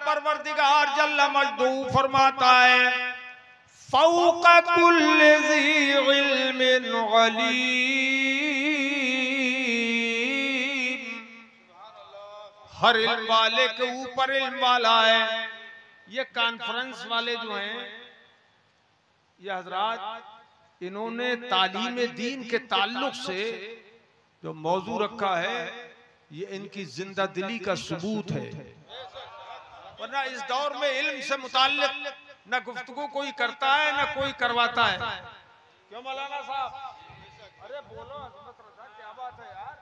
परवरदिगार जल्ल मजदू फरमाता है, फौका कुल्लि ज़ी इल्मिन अलीम, हर इल्म वाले के ऊपर इल्म वाला है। ये कॉन्फ्रेंस वाले जो हैं, ये हजरात, इन्होंने तालीम दीन के ताल्लुक से जो मौजू रखा है, ये इनकी जिंदा दिली का सबूत है। वरना इस दौर में इल्म से मुताल्लिक न गुफ्तगू कोई करता है न कोई करवाता है। क्यों मौलाना साहब? अरे बोलो, क्या बात है यार।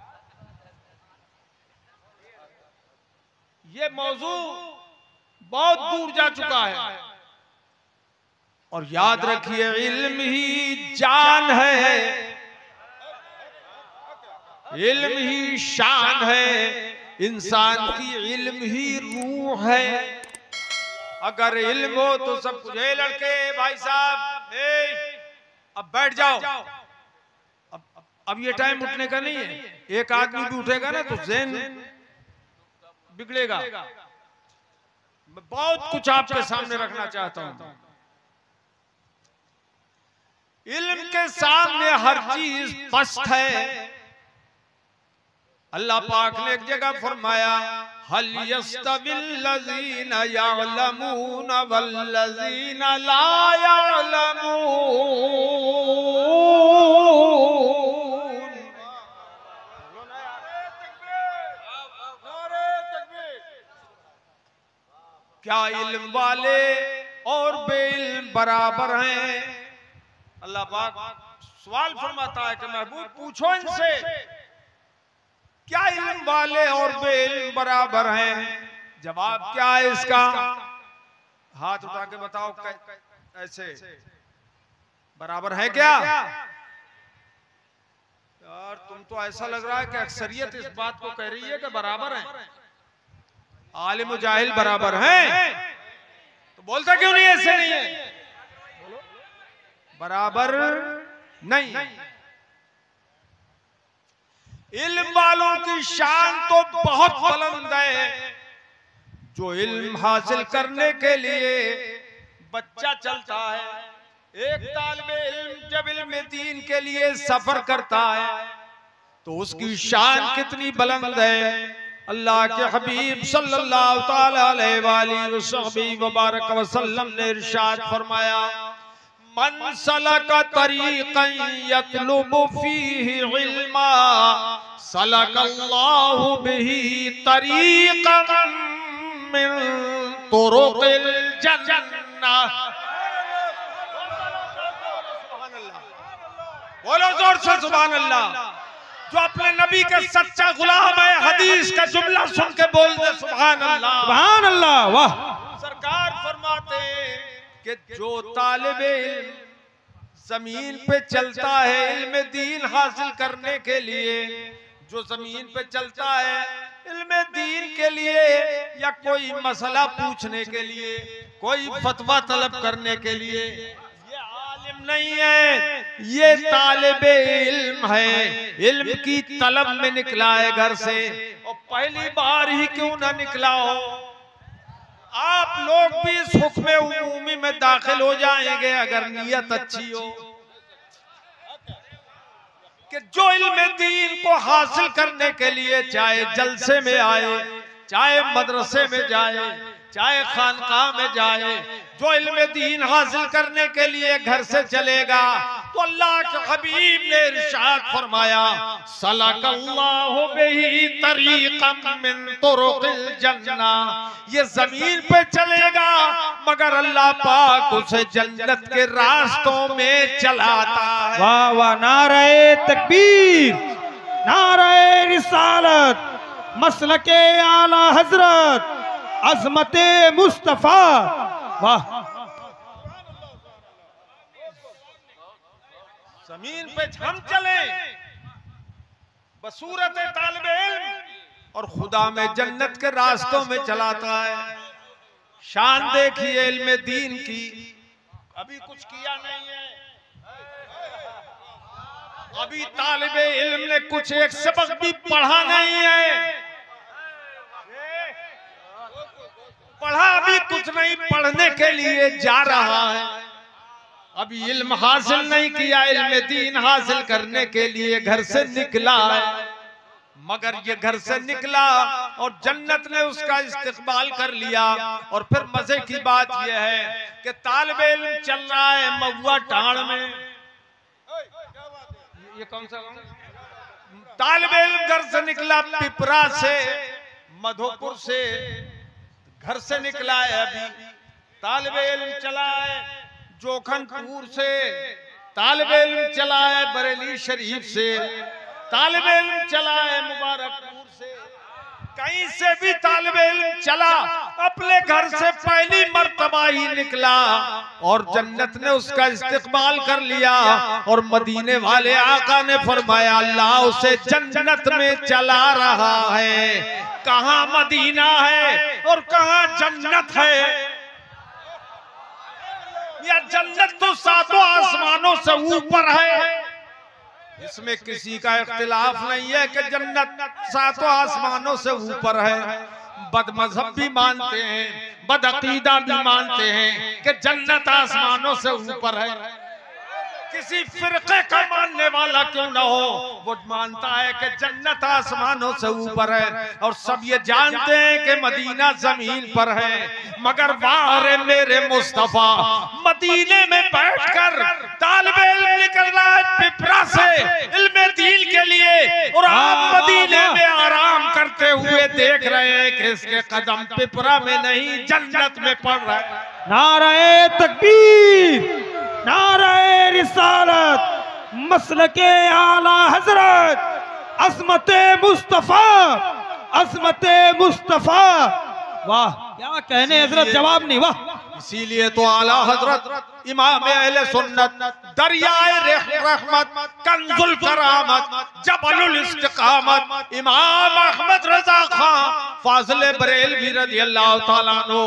ये मौजू बहुत दूर जा चुका है। और याद रखिए, इल्म ही जान है, इल्म ही शान है, इंसान की इल्म ही रूह है। अगर इल्म हो तो सब कुछ है। लड़के भाई साहब, अब बैठ जाओ। अब ये टाइम उठने का नहीं है। एक आदमी भी उठेगा ना तो ज़हन बिगड़ेगा। मैं बहुत कुछ आपके सामने रखना चाहता हूं। इल्म के सामने हर चीज पस्त है। अल्लाह पाक ने एक जगह फरमाया, हल यस्तविल्लज़ीना यअलमून वल्लज़ीना ला यअलमून। क्या इल्म वाले और बेइल्म बराबर हैं? अल्लाह पाक सवाल फरमाता है कि महबूब पूछो इनसे, क्या इल्म वाले और बेइल्म बराबर हैं? जवाब क्या है इसका? हाथ उठा के बताओ, ऐसे बराबर है क्या? यार तुम तो ऐसा लग रहा है कि अक्सरियत इस बात को कह रही है कि बराबर हैं। आलिम और जाहिल बराबर हैं, तो बोलता क्यों नहीं ऐसे नहीं है? बराबर नहीं। इल्म वालों की शान तो बहुत बुलंद है। जो इल्म हासिल करने के लिए बच्चा चलता है, एक तालिबे इल्म जब इल्म दीन के लिए सफर करता है तो उसकी शान कितनी बुलंद है। अल्लाह के हबीब सल्लल्लाहु ताला अलैहि वसल्लम ने इरशाद फरमाया, मन सलका तरीक़न यतलुबु फीही इल्मा सलकल्लाहु बिही तरीक़न मिन तुरुक़िल जन्नह। बोलो जोर से सुभान अल्लाह। जो अपने नबी का सच्चा गुलाम है, हदीस का जुमला सुन के बोल दे सुभान अल्लाह, सुभान अल्लाह। वाह। सरकार फरमाते हैं कि जो तालिबे इल्म जमीन पे चलता है इल्म दीन हासिल करने के लिए, जो जमीन पे चलता है इल्म दीन के लिए या कोई मसला पूछने के लिए, कोई फतवा तलब करने के लिए, ये आलिम नहीं है, ये तालिबे इल्म है। इल्म की तलब में निकला है घर से, और पहली बार ही क्यों ना निकला हो। आप लोग भी इस हुक्म उमूमी में दाखिल हो जाएंगे अगर नियत अच्छी हो कि जो इल्म दीन को हासिल करने के लिए चाहे जलसे में आए, चाहे मदरसे में जाए, चाहे खानकाह में जाए, जो इल्म दीन हासिल करने के लिए घर से चलेगा तो अल्लाह के हबीब ने इरशाद फरमाया, सलकल्लाहु बिही तरीक़न मिन तुरुक़िल जन्नह। ये जमीन पे चलेगा मगर अल्लाह पाक उसे जन्नत के रास्तों में चलाता है। वाह वाह, नारे तकबीर, नारे रिसालत, मसलके आला हजरत, अज़मते मुस्तफा। वाह। जमीन पे हम चले बसूरत तालिबे इल्म और खुदा में जन्नत के रास्तों में चलाता है। शान देखिए इल्म दीन की, अभी कुछ किया नहीं है, अभी तालिबे इल्म ने कुछ एक सबक भी पढ़ा नहीं है। पढ़ा भी कुछ नहीं, पढ़ने के लिए जा रहा है। अभी इल्म हासिल नहीं किया, इल्म दीन हासिल करने के लिए घर से निकला है। मगर ये घर से निकला और जन्नत ने उसका इस्तकबाल कर लिया। और फिर मजे की बात यह है कि तालिबे इल्म चल रहा है महुआ टाड़ में। ये कौन सा तालिबे इल्म घर से निकला पिपरा से, मधोपुर से घर से निकला है। अभी तालिबे इल्म चला है जोखनपुर से, तालिबे इल्म चला है बरेली शरीफ से, तालिबे इल्म चला है मुबारकपुर से, कहीं से भी तालिबे इल्म चला, अपने घर से पहली मर्तबा ही निकला और जन्नत ने उसका इस्तकबाल कर लिया। और मदीने वाले आका ने फरमाया अल्लाह उसे जन्नत में चला रहा है। कहाँ मदीना है और कहाँ जन्नत है? या जन्नत तो सातों आसमानों से ऊपर है, इसमें किसी का इख्तिलाफ नहीं है कि जन्नत सातों आसमानों से ऊपर है। बदमज़हब भी मानते हैं, बदअकीदा भी मानते हैं कि जन्नत आसमानों से ऊपर है। किसी फिरके का मानने वाला क्यों ना हो, वो मानता है कि जन्नत आसमानों से ऊपर है। और सब ये जानते हैं कि मदीना जमीन पर है। मगर वाह मेरे मुस्तफा, मदीने में बैठकर तालिबे इल्म निकल रहा है पिपरा से इल्मे दीन के लिए, और आप मदीने में आराम करते हुए देख रहे हैं कि इसके कदम पिपरा में नहीं जन्नत में पड़ रहा है। नारे तकबीर, नारे रिसालत, मसलके आला हजरत, अज़मते मुस्तफा, अज़मते मुस्तफा। वाह क्या कहने हजरत, जवाब नहीं। वाह इसीलिए तो आला हजरत इमाम अहले सुन्नत, दरियाए रहमत, कंजुल करामत, जबलुल इस्तिकामत, इमाम अहमद रजा खां फाज़िले बरेलवी रज़ियल्लाहु ताला अन्हु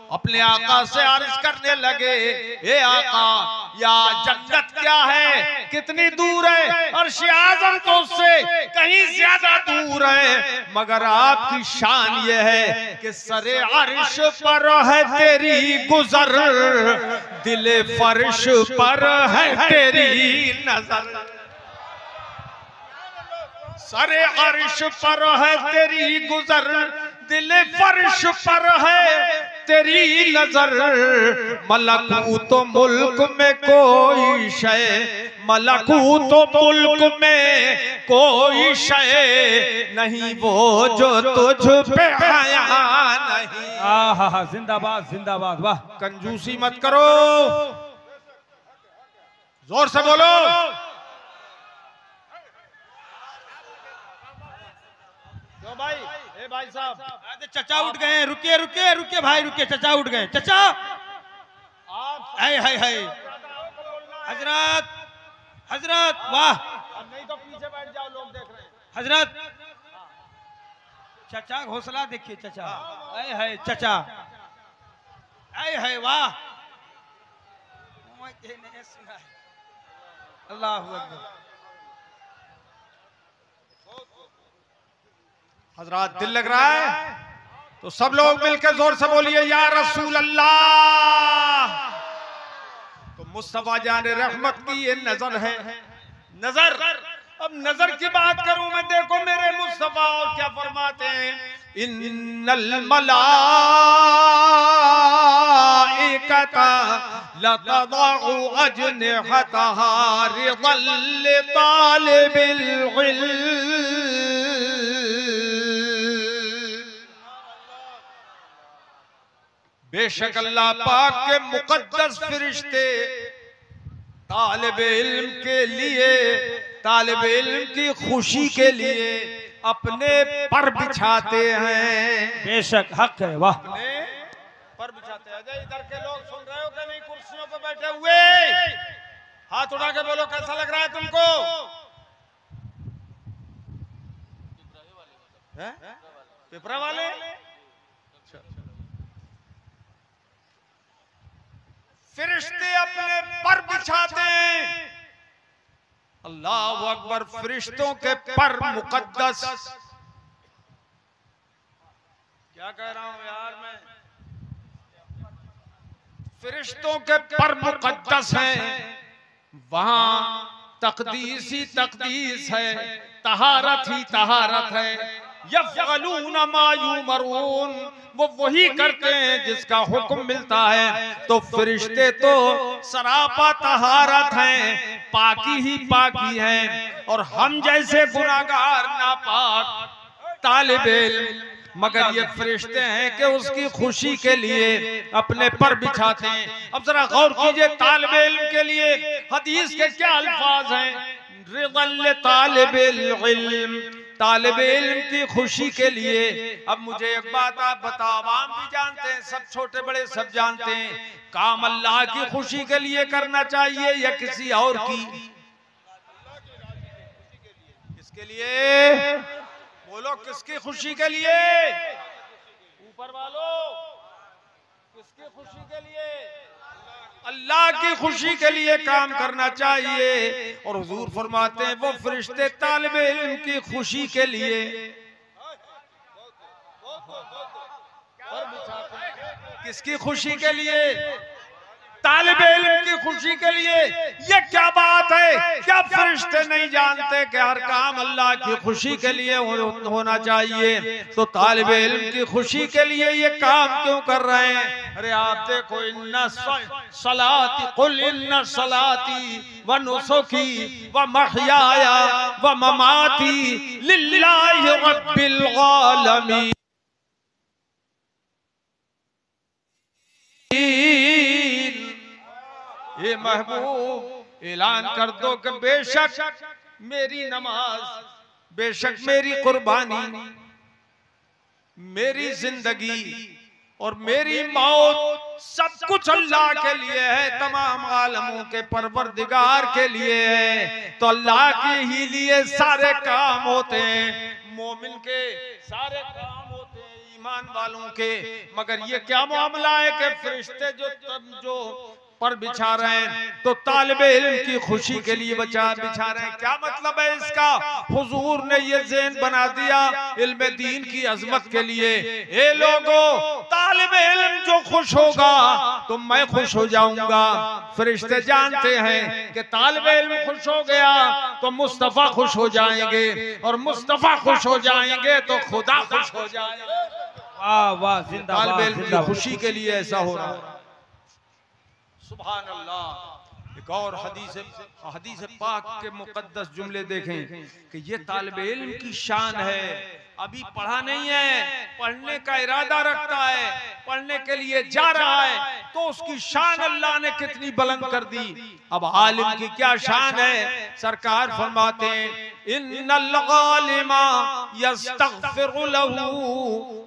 अपने आका से अर्ज करने लगे, ए आका या जन्नत क्या है, कितनी दूर है? अर्श आज़म तो उससे कहीं ज्यादा दूर है। मगर आपकी शान ये है कि सरे अर्श पर है तेरी गुजर, दिले फर्श पर है तेरी नजर। सरे अर्श पर है तेरी गुजर, दिले फर्श पर है तेरी नजर। मलकूत मुल्क में कोई शय, मलकूत मुल्क में कोई शय नहीं वो जो तुझ पे आया नहीं। आहा जिंदाबाद जिंदाबाद। वाह कंजूसी मत करो, जोर से बोलो। तो भाई, ए भाई साहब, चचा उठ गए, रुके रुके रुके भाई रुके, चचा उठ गए। चचा हाय हाय हाय, हजरत हजरत, वाह नहीं तो पीछे बैठ जाओ, लोग देख रहे हैं। हजरत चचा हौसला देखिए चचा, हाय हाय चचा, हाय हाय वाह। अल्लाह अकबर। हजरात दिल लग रहा है तो सब लोग मिलकर जोर से बोलिए या रसूल अल्लाह। तो मुस्तफा जाने रहमत की ये नजर है, नजर। अब नजर की बात करूं मैं, देखो मेरे मुस्तफा और क्या फरमाते हैं, इन्नल मलाइकता लतदउ अजनिहतहा रिदल लितालिबिल इल्म। बेशक अल्लाह पाक के मुकद्दस फरिश्ते तालिबे इल्म के लिए, तालिबे इल्म की खुशी के लिए अपने पर बिछाते हैं। बेशक हक है। वाह पर बिछाते हैं। अजय इधर के लोग सुन रहे हो कि नहीं? कुर्सियों पे बैठे हुए हाथ उठा के बोलो कैसा लग रहा है तुमको? पिपरा वाले फरिश्ते अपने पर बिछाते हैं। अल्लाह अकबर। फरिश्तों के पर मुकद्दस, क्या कह रहा हूं यार मैं, फरिश्तों के पर मुकद्दस हैं, वहां तकदीस ही तकदीस है, तहारत ही तहारत है। यफ़अलून मा युमरून, वो वही करते हैं जिसका हुक्म मिलता है। तो फरिश्ते तो सरापा तहारत हैं, पाकी ही पाकी हैं, और हम जैसे गुनाहगार नापाक तालिबे इल्म, मगर ये फरिश्ते हैं कि उसकी खुशी के लिए अपने पर बिछाते हैं। अब जरा गौर कीजिए, तालिबे इल्म के लिए हदीस के क्या अल्फाज हैं। रिज़ल तालिबिल इल्म, तालिबे इल्म की खुशी के लिए। अब मुझे एक बात आप बताओ, आवाम भी जानते हैं, सब छोटे बड़े सब जानते हैं, काम अल्लाह की खुशी के लिए करना चाहिए या किसी और की? किसके लिए? बोलो, किसकी खुशी के लिए? ऊपर वालों, किसकी खुशी के लिए? अल्लाह की खुशी के लिए काम करना चाहिए। और हुजूर फरमाते हैं वो फरिश्ते तालिबे इल्म की खुशी के लिए किसकी खुशी के लिए? तालिबे इल्म की खुशी के लिए। ये क्या बात है? क्या फरिश्ते नहीं जानते कि हर काम अल्लाह की खुशी के लिए होना चाहिए? तो तालिबे इल्म की खुशी के लिए ये काम क्यों कर रहे हैं? अरे आप देखो, इन्ना सलाती कुल इन्ना सलाती व नुसुकी व महयाया व ममाती लिल्लाहि रब्बिल आलमीन। ये महबूब ऐलान कर दो कि बेशक मेरी नमाज, बेशक मेरी कुर्बानी, मेरी जिंदगी और मेरी मौत सब कुछ अल्लाह के लिए है, तमाम आलमों के परवरदिगार के लिए है। तो अल्लाह के ही लिए सारे काम होते हैं, मोमिन के सारे काम होते हैं, ईमान वालों के। मगर ये क्या मामला है कि फरिश्ते जो पर बिछा रहे हैं, तो तालिबे इल्म की खुशी के लिए बिछा रहे हैं। क्या मतलब है इसका? हुजूर ने ये ज़हन बना दिया इल्म दीन की अजमत के लिए। ए लोगों, तालिबे इल्म जो खुश होगा तो मैं खुश हो जाऊंगा। फरिश्ते जानते हैं कि तालिबे इल्म खुश हो गया तो मुस्तफा खुश हो जाएंगे, और मुस्तफा खुश हो जाएंगे तो खुदा खुश हो जाएगा। वाह वाह, जिंदाबाद। तालिबे इल्म की खुशी के लिए ऐसा हो रहा है। सुभान अल्लाह। एक और हदीस पाक के मुकद्दस जुमले देखें कि ये तालिबे इल्म की शान है। अभी पढ़ा नहीं है, पढ़ने का इरादा रखता है, पढ़ने के लिए जा रहा है, तो उसकी शान अल्लाह ने कितनी बुलंद कर दी। अब आलिम की क्या शान है? सरकार फरमाते हैं इन्नल गालिमा यस्तगफिरु लहू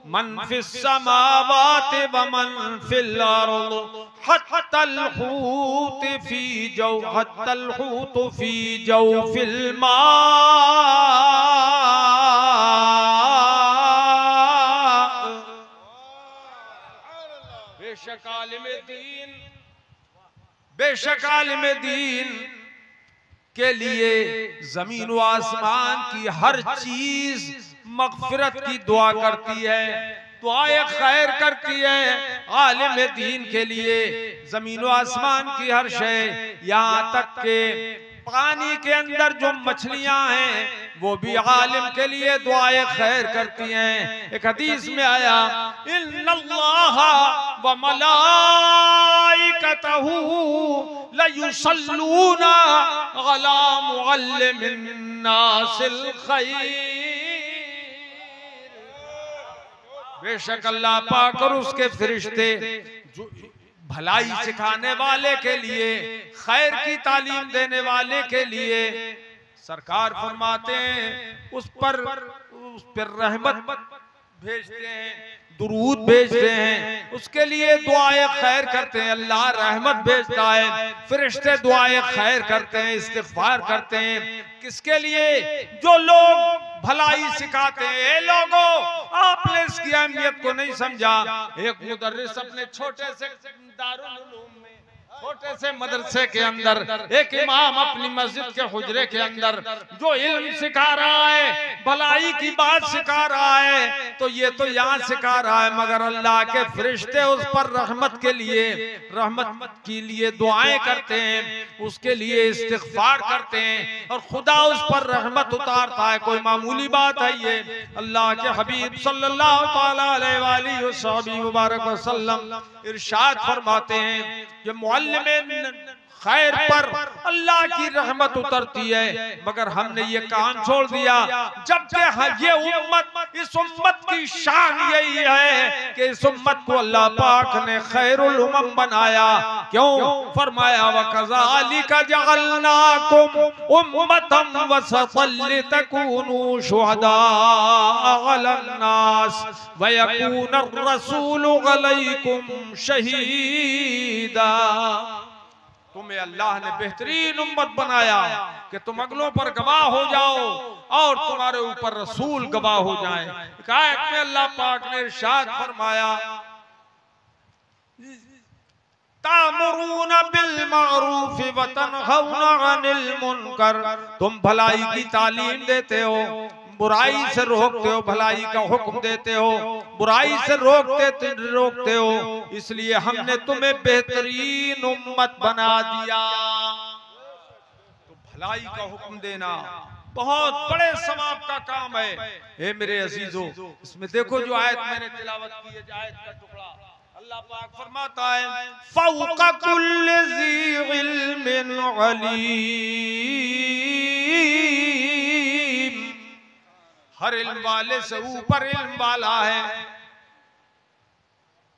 मन फिस समावाति व मन फिल अर्द हत्तल हूत फी जौफिल मा। बेशक आलिम दीन के लिए जमीन व आसमान की हर चीज मगफिरत की दुआ करती है, दुआए खैर करती है। आलिम दीन के लिए जमीन व आसमान की हर शय, यहाँ तक के पानी के अंदर जो मछलियां हैं वो भी आलिम के लिए दुआए खैर करती हैं। एक हदीस में आया इन्नल्लाह व मलाइकतहू लयुसल्लूना अला मुअल्लिमिन नासिल खैर। बेशक अल्लाह पाक और उसके फरिश्ते जो भलाई सिखाने वाले के लिए, खैर की तालीम देने वाले के लिए, सरकार फरमाते हैं उस पर रहमत भेजते हैं, दुरूद भेजते हैं, उसके लिए दुआए खैर करते हैं। अल्लाह रहमत भेजता है, फरिश्ते दुआए खैर करते हैं, इस्तिग़फ़ार करते हैं। किसके लिए? जो लोग भलाई सिखाते हैं। लोगों, आपने इसकी अहमियत को नहीं समझा। एक मुदर्रिस अपने छोटे से दारुल उलूम में छोटे से मदरसे के अंदर एक इमाम अपनी मस्जिद के हुजरे के अंदर जो इल्म सिखा रहा है, भलाई की बात सिखा रहा है, तो ये तो यहाँ सिखा रहा है, मगर अल्लाह के फरिश्ते उस पर रहमत के लिए दुआएं करते हैं, उसके लिए इस्तिग़फ़ार करते हैं और खुदा उस पर रहमत उतारता है। कोई मामूली बात है ये? अल्लाह के हबीब सल्लल्लाहु ताला अलैहि वसल्लम इरशाद फरमाते हैं कि मुअल्लिम खैर पर अल्लाह की रहमत उतरती है, मगर हमने ये काम छोड़ दिया। जबकि ये उम्मत, इस उम्मत की शान यही है कि इस उम्मत को अल्लाह पाक ने खैरुल उम्म बनाया। क्यों? फरमाया वकज़ालिका जअलनाकुम उम्मतन वसतन लितकूनू शुहदा अलन नास व यकून रसूलु अलैकुम शहीदा। तुम्हें अल्लाह ने बेहतरीन उम्मत बनाया कि तुम अगलों पर गवाह हो जाओ और तुम्हारे ऊपर रसूल गवाह हो जाए। एक आयत में अल्लाह पाक ने इरशाद फरमाया तामुरूना बिल मारूफ व तनहौना अनिल मुनकर, तुम भलाई की तालीम देते हो, बुराई से रोकते हो, भलाई का हुक्म देते हो, बुराई से रोकते हो, इसलिए हमने तुम्हें बेहतरीन उम्मत बना दिया। तो भलाई का हुक्म देना बहुत बड़े सवाब का काम है। हे मेरे अजीजों, इसमें देखो जो आयत मैंने तिलावत की है, आयत का टुकड़ा, अल्लाह पाक फरमाता है फौका कुल्लि ज़ी इल्मिन अलीम, हर इल्म वाले से ऊपर इल्म वाला है।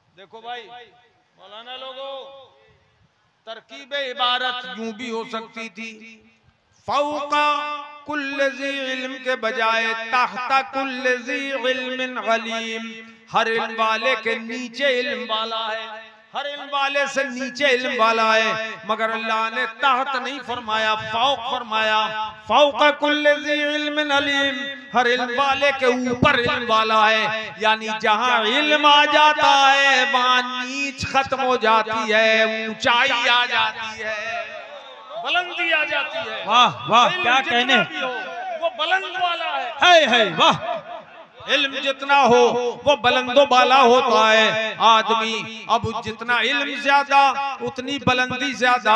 देखो भाई मौलाना लोगों, तरकीब इबारत यूं भी हो सकती थी, फौका कुल्लि ज़ी इल्म के बजाय तहता कुल्लि ज़ी इल्मिन अलीम, हर इल्म वाले के नीचे इल्म वाला है, हर इल्म वाले से नीचे इल्म वाला है। मगर अल्लाह ने तहत नहीं फरमाया, फौक फरमाया। फौका कुल्लि ज़ी इल्मिन अलीम, हर इल्म वाले के ऊपर इल्म वाला है, यानी जहां इल्म आ जाता है वहां नीच खत्म हो जाती है, ऊंचाई आ जाती है, बुलंदी आ जाती है। वाह वाह, क्या कहने, वो बुलंद वाला है। वाह, इल्म जितना हो वो बुलंदो बाला होता है। आदमी अब जितना इल्म ज्यादा उतनी बुलंदी ज्यादा,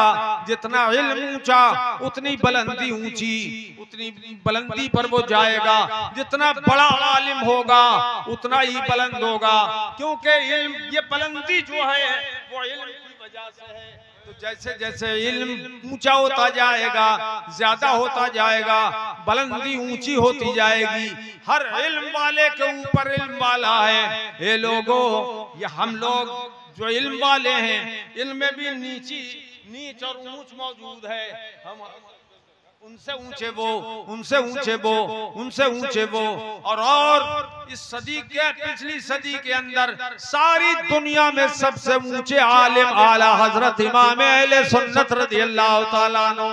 जितना इल्म ऊंचा उतनी बुलंदी ऊंची, उतनी बुलंदी पर वो जाएगा। जितना बड़ा आलिम होगा उतना ही बुलंद होगा, क्योंकि इल्म, ये बुलंदी जो है वो इल्म की वजह से है। तो जैसे जैसे इल्म ऊंचा होता जाएगा, ज्यादा होता जाएगा, बुलंदी ऊंची होती जाएगी। हर इल्म वाले के ऊपर इल्म वाला है। ये लोगों, ये हम लोग जो इल्म वाले हैं, इल्म में भी नीच और ऊंच मौजूद है। हम उनसे ऊंचे वो, उनसे ऊंचे वो, उनसे ऊंचे वो। और इस सदी के, पिछली सदी के अंदर सारी दुनिया में सबसे ऊंचे आलिम आला हजरत इमाम अहले सुन्नत रज़ियल्लाहु ताला अन्हु,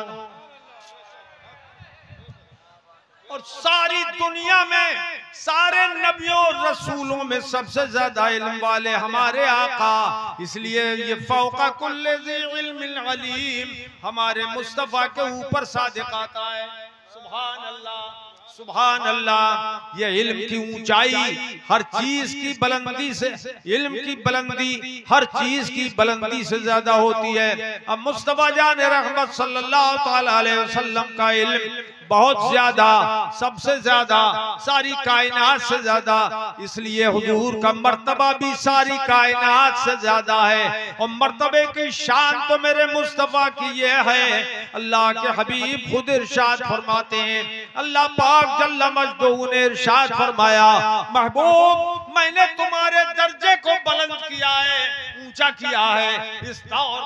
और सारी दुनिया में सारे नबियों और रसूलों में सबसे ज्यादा इल्म वाले हमारे आका। इसलिए ये फौका कुल्लि ज़ी इल्मिन अलीम, हमारे मुस्तफा के ऊपर सादिक आता है। सुभान अल्लाह, सुभान अल्लाह। ये इल्म की ऊंचाई हर चीज की बुलंदी से, इल्म की बुलंदी हर चीज की बुलंदी से ज्यादा होती है। अब मुस्तफा जान रहमत सल्लल्लाहु ताला अलैहि वसल्लम का इल्म बहुत ज्यादा, सबसे ज्यादा, सारी कायनात से ज्यादा, इसलिए हुजूर का मर्तबा भी सारी कायनात से ज्यादा है। और मर्तबे की शान तो मेरे मुस्तफा की ये है, अल्लाह के हबीब खुद इरशाद फरमाते हैं, अल्लाह पाक जल्ल मजदूहू ने इरशाद फरमाया, महबूब मैंने तुम्हारे दर्जे को बुलंद किया है, ऊंचा किया है। इस तौर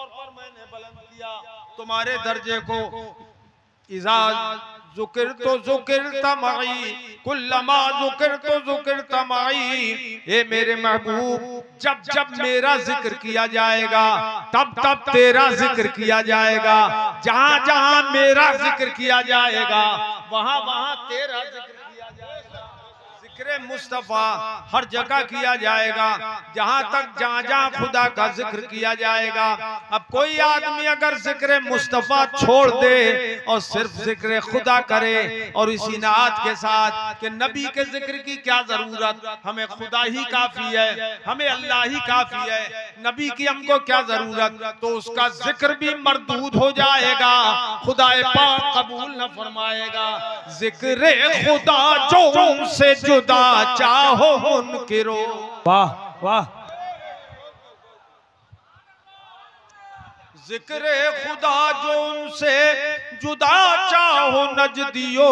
पर मैंने बुलंद किया तुम्हारे दर्जे को। इज़ा ज़ुकिरतु ज़ुकिरता मई, कुल्लमा ज़ुकिरतु ज़ुकिरता मई। ए मेरे महबूब, जब जब मेरा जिक्र किया जाएगा तब तब तेरा जिक्र किया जाएगा। जहां जहां मेरा जिक्र किया जाएगा वहां वहां तेरा जिक्र किया जाएगा। जिक्र मुस्तफा हर जगह किया जाएगा, जहां तक जहां खुदा का जिक्र किया जाएगा। अब कोई आदमी अगर जिक्र मुस्तफा छोड़ दे और सिर्फ जिक्र खुदा करे और इसी नात के साथ कि नबी के जिक्र की क्या जरूरत, हमें खुदा ही काफी है, हमें अल्लाह ही काफी है, नबी की हमको क्या जरूरत, तो उसका जिक्र भी मरदूद हो जाएगा, खुदा पाक कबूल न फरमाएगा। जिक्र खुदा जो उनसे जुदा चाहो मुनकिरो। वाह वाह। जिक्र खुदा जो उनसे जुदा चाहो नजदियो,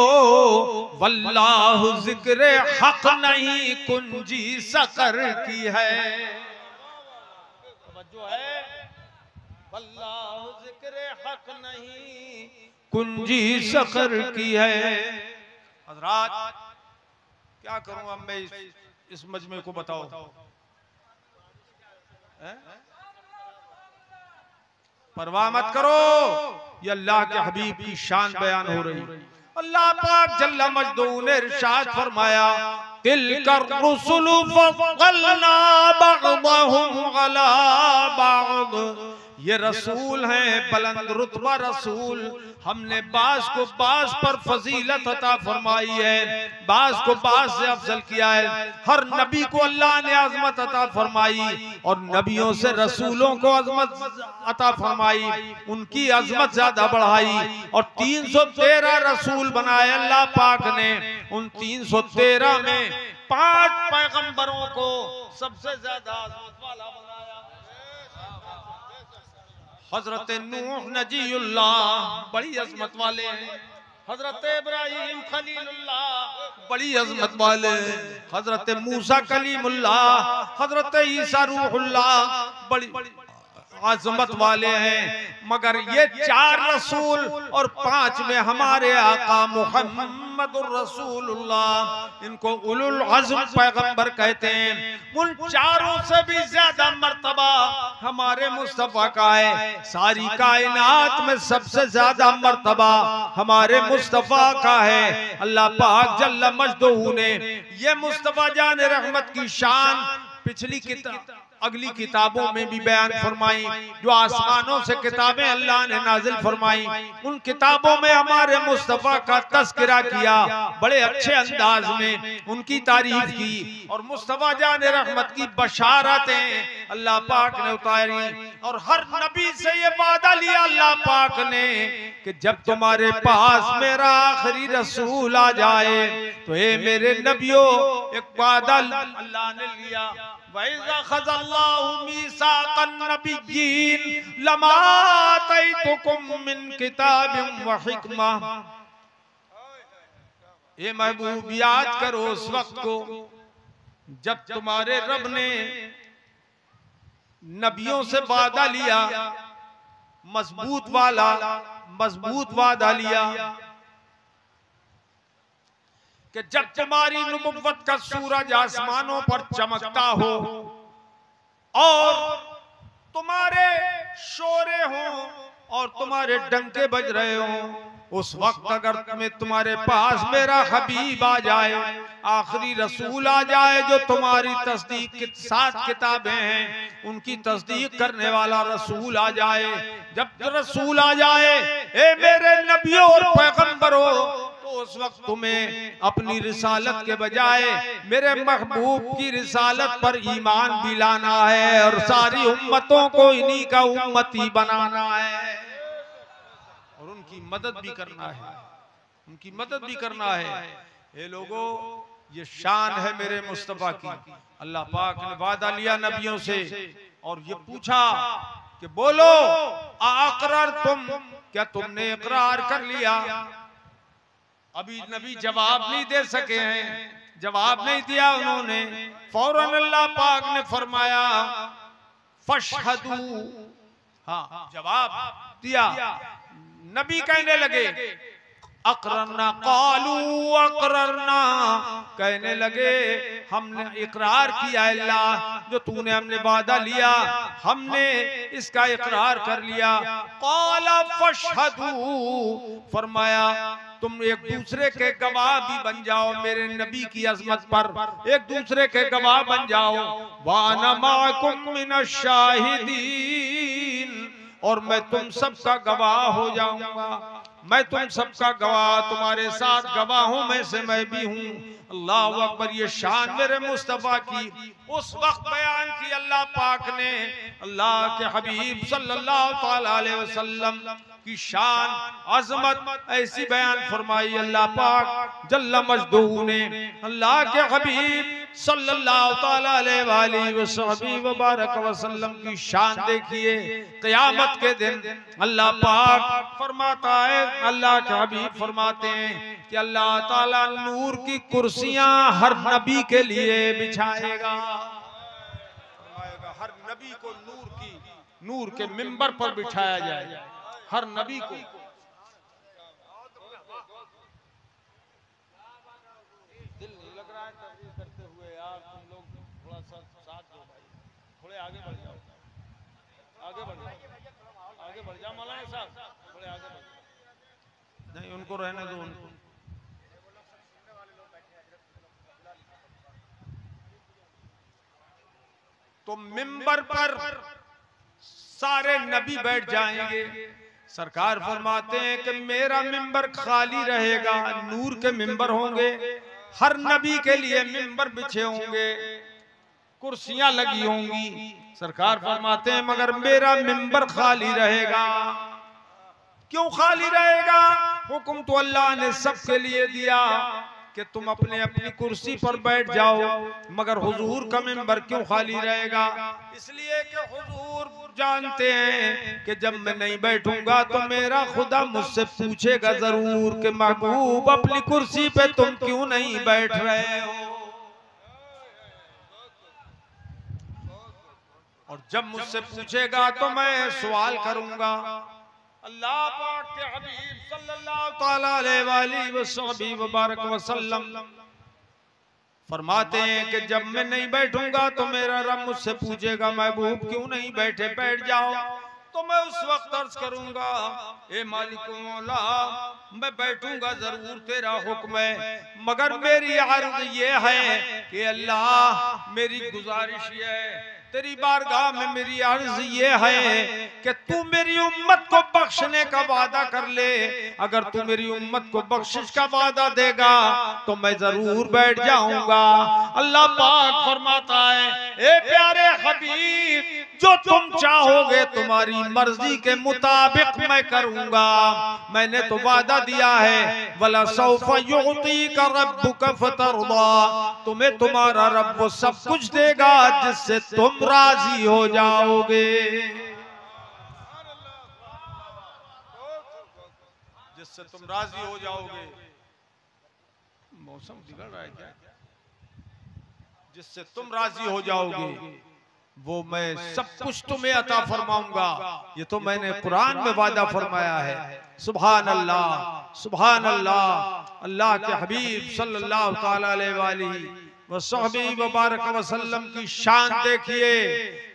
वल्लाह जिक्र हक नहीं कुंजी सकर की है। जो है वल्लाह जिक्र हक नहीं कुंजी सकर की है। हज़रात क्या करूं अब मैं इस मजमे को, बताओ परवाह मत करो, ये अल्लाह के हबीब की शान बयान हो रही। अल्लाह पाक जल्ला मजदू ने इरशाद फरमाया, तिलकर रुसुलु फज़लना बअदहुम अला बअद, ये रसूल हैं बुलंद रुतबा रसूल, हमने बास को बास पर फजीलत अता फरमाई है, बास को बास से अफजल किया है। हर नबी को अल्लाह ने अजमत अता फरमाई और नबियों से रसूलों को अजमत अता फरमाई, उनकी अजमत ज्यादा बढ़ाई और 313 रसूल बनाए अल्लाह पाक ने। उन 313 में 5 पैगंबरों को सबसे ज्यादा अजमत वाला बनाया। हजरत नूह नजीउल्लाह बड़ी अजमत वाले हैं, हजरत इब्राहिम खलीलुल्लाह बड़ी अजमत वाले हैं, हजरत मूसा कलीमुल्लाह, हजरत ईसा रूहुल्लाह बड़ी अजमत वाले हैं। मगर ये 4 रसूल और 5 में हमारे आका मुहम्मदुर रसूलुल्लाह, इनको उलुल अज़्म पैगंबर कहते हैं। उन 4 से भी ज्यादा मर्तबा हमारे मुस्तफा का है। सारी कायनात में सबसे ज्यादा मर्तबा हमारे मुस्तफा का है। अल्लाह पाक जल्ला मजदूहू ने ये मुस्तफा जान रहमत की शान पिछली किताब अगली किताबों में भी बयान फरमाई, जो आसमानों से किताबें अल्लाह ने नाजिल फरमाई, उन किताबों में हमारे मुस्तफा का तस्करा किया, बड़े अच्छे अंदाज में उनकी तारीफ की और मुस्तफा जान रहमत की बशारतें अल्लाह पाक ने उतारी। और हर नबी से ये वादा लिया अल्लाह पाक ने कि जब तुम्हारे पास मेरा आखिरी रसूल आ जाए तो ए मेरे नबियों, एक वादा अल्लाह ने लिया, वइज़ा ख़ज़ल्लाहु मीसाक़न नबिय्यीन लमा आतैतुकुम मिन किताबिन व हिक्मा। ये महबूब याद करो उस वक्त को जब तुम्हारे रब ने नबियों से वादा लिया, मजबूत वादा लिया कि जब तुम्हारी नबुव्वत का सूरज आसमानों पर चमकता हो और तुम्हारे शोरे हो और तुम्हारे डंके बज रहे हो, उस वक्त अगर तुम्हारे पास मेरा हबीब आ जाए, आखिरी रसूल आ जाए जो तुम्हारी तस्दीक के 7 किताबें हैं उनकी तस्दीक करने वाला रसूल आ जाए, जब रसूल आ जाए ए मेरे नबियों और पैगंबरों, उस वक्त तुम्हें अपनी रिसालत के बजाय मेरे महबूब की रिसालत पर ईमान भी लाना है और सारी उम्मतों को इन्हीं का उम्मती बनाना है और उनकी मदद भी करना है, ये लोगों ये शान है मेरे मुस्तफा की। अल्लाह पाक ने वादा लिया नबियों से और ये पूछा कि बोलो अक़रर तुम, क्या तुमने इकरार कर लिया? अभी नबी जवाब नहीं दे सके हैं, जवाब नहीं दिया उन्होंने। फौरन अल्लाह पाक ने फरमाया फशहदू, हाँ जवाब दिया। नबी कहने लगे अक़ररना, क़ालू अक़ररना, कहने लगे हमने इकरार किया अल्लाह, जो तूने हमने वादा लिया हमने इसका इकरार कर लिया। क़ाल फशहदू, फरमाया तुम एक दूसरे के गवाह भी बन जाओ मेरे नबी की अजमत पर, एक दूसरे के गवाह बन जाओ। वाना माकुम मिनश शाहिदीन, और मैं तुम सबका गवाह हो जाऊंगा, मैं तुम सबका गवाह, तुम्हारे साथ गवाहों में से मैं भी हूँ। अल्लाह अकबर। ये शान मेरे मुस्तफा की उस वक्त बयान की अल्लाह पाक ने, अल्लाह के हबीब सल्लल्लाहु अलैहि वसल्लम की शान अजमत ऐसी बयान फरमाई अल्लाह पाक जल्ल मजदूह ने। अल्लाह के हबीब सल्लल्लाहु अलैहि वसल्लम की शान देखिए। क़यामत के दिन अल्लाह पाक फरमाता है, अल्लाह के हबीब फरमाते हैं कि अल्लाह ताला नूर की कुर्सियां हर नबी के लिए बिछाएगा। हर नबी को नूर के मिंबर पर बिठाया जाएगा, हर नबी को। दिल नहीं लग रहा है तकरीर करते हुए यार, तुम लोग थोड़ा सा साथ दो भाई, थोड़े आगे बढ़ जाओ, आगे बढ़ जाओ, आगे बढ़ जाओ मौलाना साहब, थोड़े आगे बढ़ जाओ। नहीं उनको रहने दो, उनको। तो मिंबर पर सारे नबी बैठ जाएंगे। सरकार फरमाते हैं कि मेरा मिंबर खाली रहेगा, नूर के मिंबर होंगे, हर नबी के लिए मिंबर बिछे होंगे, कुर्सियां लगी होंगी। सरकार फरमाते हैं मगर मेरा मिंबर खाली रहेगा। क्यों खाली रहेगा? हुक्म तो अल्लाह ने सबके लिए दिया कि तुम अपने अपनी कुर्सी पर बैठ जाओ, मगर हुजूर का मिंबर क्यों खाली रहेगा? इसलिए कि हुजूर जानते हैं कि जब मैं नहीं बैठूंगा तो मेरा खुदा मुझसे पूछेगा जरूर कि महबूब अपनी कुर्सी पे तुम क्यों नहीं बैठ रहे हो। और जब मुझसे पूछेगा तो मैं सवाल करूंगा। अल्लाह पाक के हबीब सल्लल्लाहु अलैहि वसल्लम फरमाते हैं कि जब मैं नहीं बैठूंगा तो मेरा रब मुझसे पूछेगा महबूब क्यों नहीं बैठे, बैठ जाओ। तो मैं उस वक्त अर्ज करूंगा, ए मालिक मौला मैं बैठूंगा जरूर, तेरा हुक्म है, मगर मेरी अर्ज ये है कि अल्लाह मेरी गुजारिश ये है, तेरी बारगाह में मेरी अर्ज ये है कि तू मेरी उम्मत को बख्शने का वादा कर ले। अगर तू मेरी उम्मत को बख्शिश का वादा देगा तो मैं जरूर बैठ जाऊंगा। अल्लाह पाक फरमाता है, ए प्यारे हबीब जो तुम चाहोगे तुम्हारी मर्जी के मुताबिक मैं करूंगा। मैंने तो वादा दिया है, वला सौफा युअतीका रब्बुका फतरदा, तुम्हें तुम्हारा रब वो सब कुछ देगा जिससे तुम राजी हो जाओगे, जिससे तुम राजी हो जाओगे। मौसम बिगड़ रहा है क्या? जिससे तुम राजी हो जाओगे वो मैं सब कुछ तुम्हें अता फरमाऊंगा। ये तो मैंने कुरान में वादा फरमाया है। सुभान अल्लाह, सुभान अल्लाह। अल्लाह के हबीब सल्लल्लाहु अलैहि वसल्लम की शान देखिए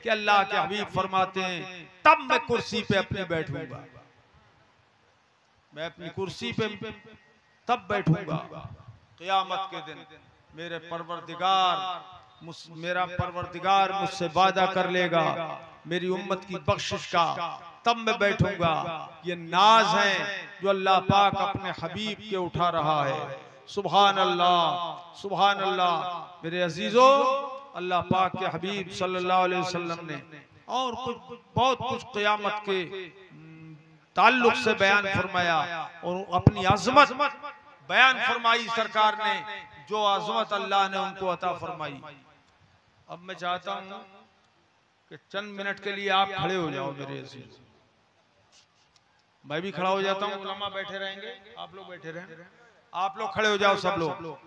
कि अल्लाह के हबीब फरमाते हैं तब मैं कुर्सी पे अपनी बैठूंगा, मैं अपनी कुर्सी पे तब बैठूंगा क़यामत के दिन। मेरा परवरदिगार मुझसे वादा कर लेगा मेरी उम्मत की बख्शिश का, तब मैं बैठूंगा। ये नाज है जो अल्लाह पाक अपने हबीब के उठा रहा है। सुभान अल्लाह, सुभान अल्लाह। मेरे अजीजों, अल्लाह पाक के हबीब सल्लल्लाहु अलैहि वसल्लम ने और कुछ बहुत कुछ क़यामत के ताल्लुक से बयान फरमाया और अपनी अज़मत बयान फरमाई सरकार ने, जो अज़मत अल्लाह ने उनको अता फरमाई। अब मैं चाहता हूं कि चंद मिनट के लिए आप खड़े हो जाओ मेरे अजीज। मैं भी खड़ा हो जाता हूं, उलमा बैठे रहेंगे, आप लोग बैठे रहें, आप लोग खड़े हो जाओ सब लोग।